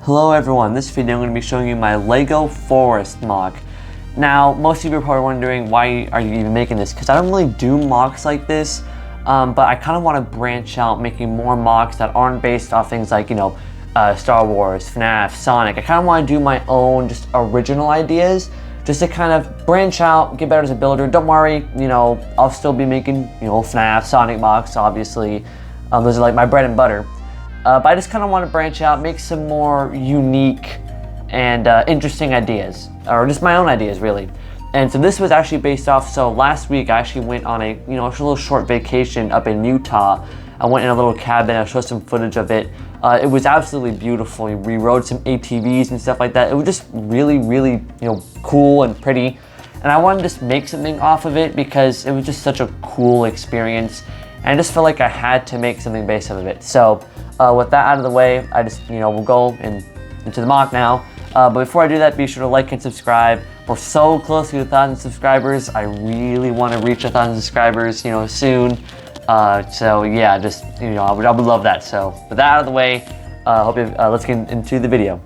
Hello everyone, this video I'm going to be showing you my Lego Forest MOC. Now, most of you are probably wondering why are you even making this, because I don't really do MOCs like this, but I kind of want to branch out making more MOCs that aren't based off things like, Star Wars, FNAF, Sonic. I kind of want to do my own just original ideas, just to kind of branch out, get better as a builder. Don't worry, I'll still be making, FNAF, Sonic MOCs, obviously. Those are like my bread and butter. But I just kind of want to branch out, make some more unique and interesting ideas, or just my own ideas, really. And so this was actually based off, so last week I actually went on a little short vacation up in Utah. I went in a little cabin, I'll show some footage of it. It was absolutely beautiful. We rode some ATVs and stuff like that. It was just really, really, cool and pretty. And I wanted to just make something off of it because it was just such a cool experience. And I just felt like I had to make something based off of it. So with that out of the way, I just, we'll go into the MOC now. But before I do that, be sure to like and subscribe. We're so close to 1,000 subscribers. I really want to reach 1,000 subscribers, soon. So yeah, just, I would love that. So with that out of the way, let's get into the video.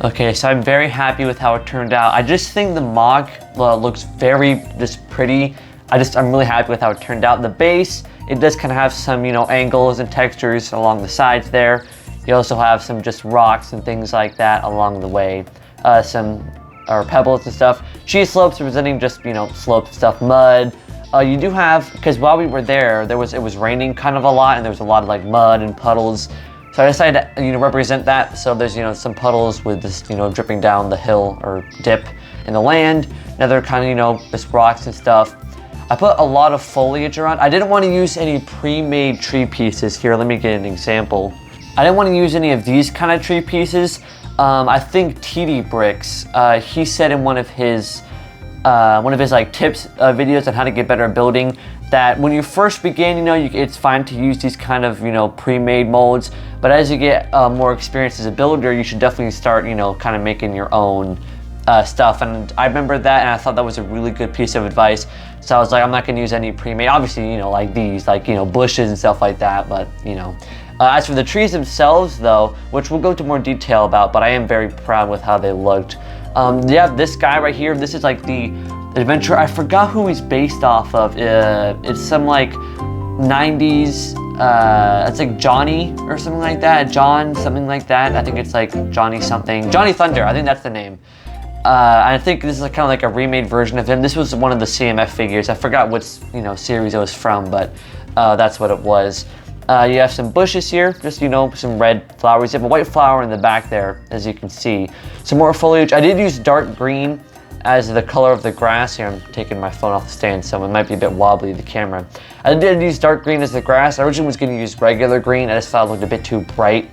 Okay, so I'm very happy with how it turned out. I just think the MOC looks very just pretty. I'm really happy with how it turned out. The base, it does kind of have some, angles and textures along the sides there. You also have some just rocks and things like that along the way. Some pebbles and stuff. Cheese slopes representing just, slopes stuff, mud. You do have, because while we were there, it was raining kind of a lot, and there was a lot of like mud and puddles. So I decided to, represent that. So there's, some puddles with this, dripping down the hill or dip in the land. Another kind of, just rocks and stuff. I put a lot of foliage around. I didn't want to use any pre-made tree pieces. Here, let me get an example. I didn't want to use any of these kind of tree pieces. I think TD Bricks, he said in one of his like tips videos on how to get better at building, that when you first begin, it's fine to use these kind of, pre-made molds. But as you get more experience as a builder, you should definitely start, kind of making your own stuff. And I remember that, and I thought that was a really good piece of advice. So I was like, I'm not gonna use any pre-made, obviously, like these, like, bushes and stuff like that, but, as for the trees themselves, though, which we'll go into more detail about, but I am very proud with how they looked. You have this guy right here. This is like the adventure. I forgot who he's based off of. It's some like 90s, it's like Johnny or something like that. John, something like that. I think it's like Johnny something. Johnny Thunder, I think that's the name. I think this is kind of like a remade version of him. This was one of the CMF figures. I forgot what series it was from, but that's what it was. You have some bushes here, just some red flowers. You have a white flower in the back there, as you can see. Some more foliage. I did use dark green as the color of the grass here. I'm taking my phone off the stand, so it might be a bit wobbly, the camera. I did use dark green as the grass. I originally was going to use regular green. I just thought it looked a bit too bright.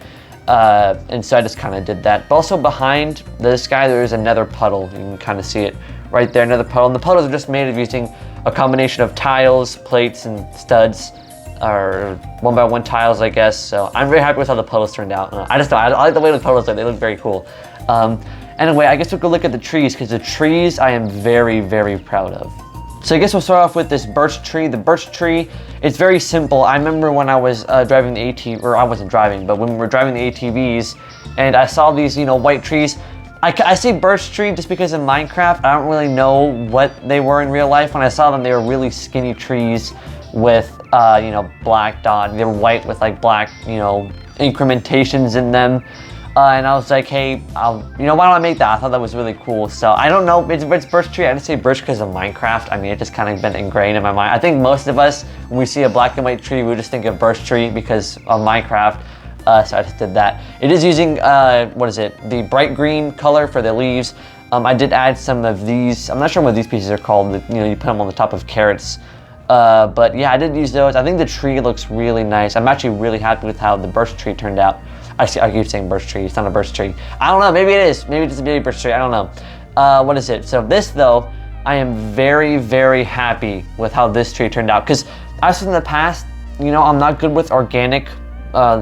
And so I just kind of did that. But also behind this guy, there is another puddle. You can kind of see it right there, another puddle. And the puddles are just made of using a combination of tiles, plates, and studs, or 1x1 tiles, I guess. So I'm very happy with how the puddles turned out. I like the way the puddles look. They look very cool. Anyway, I guess we'll go look at the trees, because the trees I am very, very proud of. So I guess we'll start off with this birch tree. The birch tree, it's very simple. I remember when I was driving the ATV, or I wasn't driving, but when we were driving the ATVs, and I saw these, white trees. I say birch tree just because in Minecraft, I don't really know what they were in real life. When I saw them, they were really skinny trees with, black dot. They were white with like black, incrementations in them. And I was like, hey, why don't I make that? I thought that was really cool. So I don't know, it's birch tree. I didn't say birch because of Minecraft. I mean, it just kind of been ingrained in my mind. I think most of us, when we see a black and white tree, we just think of birch tree because of Minecraft. So I just did that. It is using, the bright green color for the leaves. I did add some of these. I'm not sure what these pieces are called. You put them on the top of carrots. But yeah, I did use those. I think the tree looks really nice. I'm actually really happy with how the birch tree turned out. I keep saying birch tree. It's not a birch tree. I don't know. Maybe it is. Maybe it's a baby birch tree. I don't know. What is it? So this, though, I am very, very happy with how this tree turned out. Because as in the past, I'm not good with organic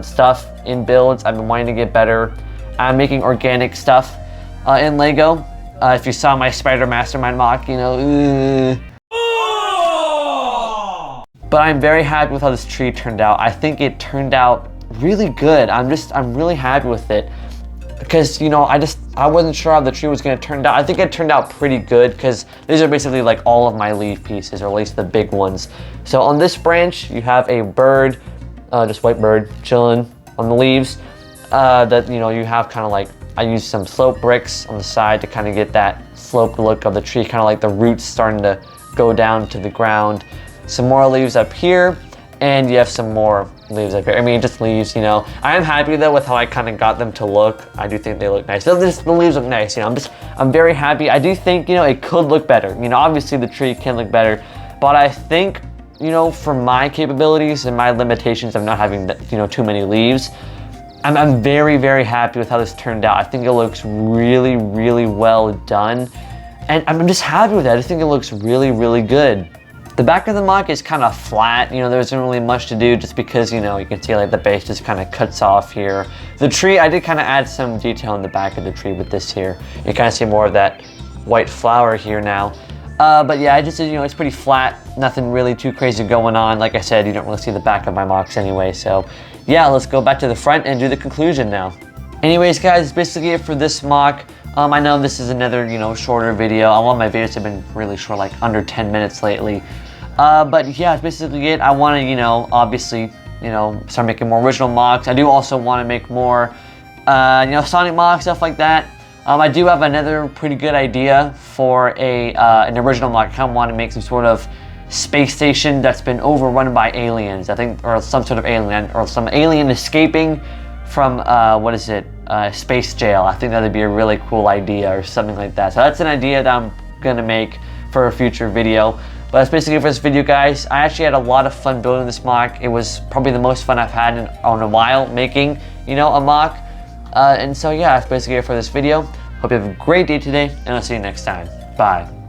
stuff in builds. I've been wanting to get better at making organic stuff in Lego. If you saw my Spider Mastermind MOC, But I'm very happy with how this tree turned out. I think it turned out really good. I'm really happy with it. because you know I wasn't sure how the tree was going to turn out. I think it turned out pretty good because these are basically like all of my leaf pieces, or at least the big ones. So on this branch you have a bird, just white bird chilling on the leaves. That you know you have kind of like, I used some slope bricks on the side to kind of get that sloped look of the tree, kind of like the roots starting to go down to the ground. Some more leaves up here, and you have some more leaves up here. I mean, just leaves, you know. I am happy though with how I kind of got them to look. I do think they look nice. The leaves look nice, you know. I'm very happy. I do think, you know, it could look better. You know, obviously the tree can look better, but I think, you know, for my capabilities and my limitations of not having, you know, too many leaves, I'm very, very happy with how this turned out. I think it looks really, really well done. And I'm just happy with it. I think it looks really, really good. The back of the MOC is kind of flat. You know, there isn't really much to do just because, you know, you can see like the base just kind of cuts off here. The tree, I did kind of add some detail in the back of the tree with this here. You kind of see more of that white flower here now. But yeah, I just, you know, it's pretty flat. Nothing really too crazy going on. Like I said, you don't really see the back of my MOCs anyway. So yeah, let's go back to the front and do the conclusion now. Anyways, guys, that's basically it for this MOC. I know this is another, you know, shorter video. A lot of my videos have been really short, like under 10 minutes lately. But yeah, that's basically it. I want to, you know, obviously, you know, start making more original MOCs. I do also want to make more, you know, Sonic MOCs, stuff like that. I do have another pretty good idea for an original MOC. I kind of want to make some sort of space station that's been overrun by aliens, I think, or some sort of alien, or some alien escaping from, what is it, space jail. I think that would be a really cool idea or something like that. So that's an idea that I'm going to make for a future video. But that's basically it for this video, guys. I actually had a lot of fun building this MOC. It was probably the most fun I've had in a while making, you know, a MOC. And so yeah, that's basically it for this video. Hope you have a great day today, and I'll see you next time. Bye.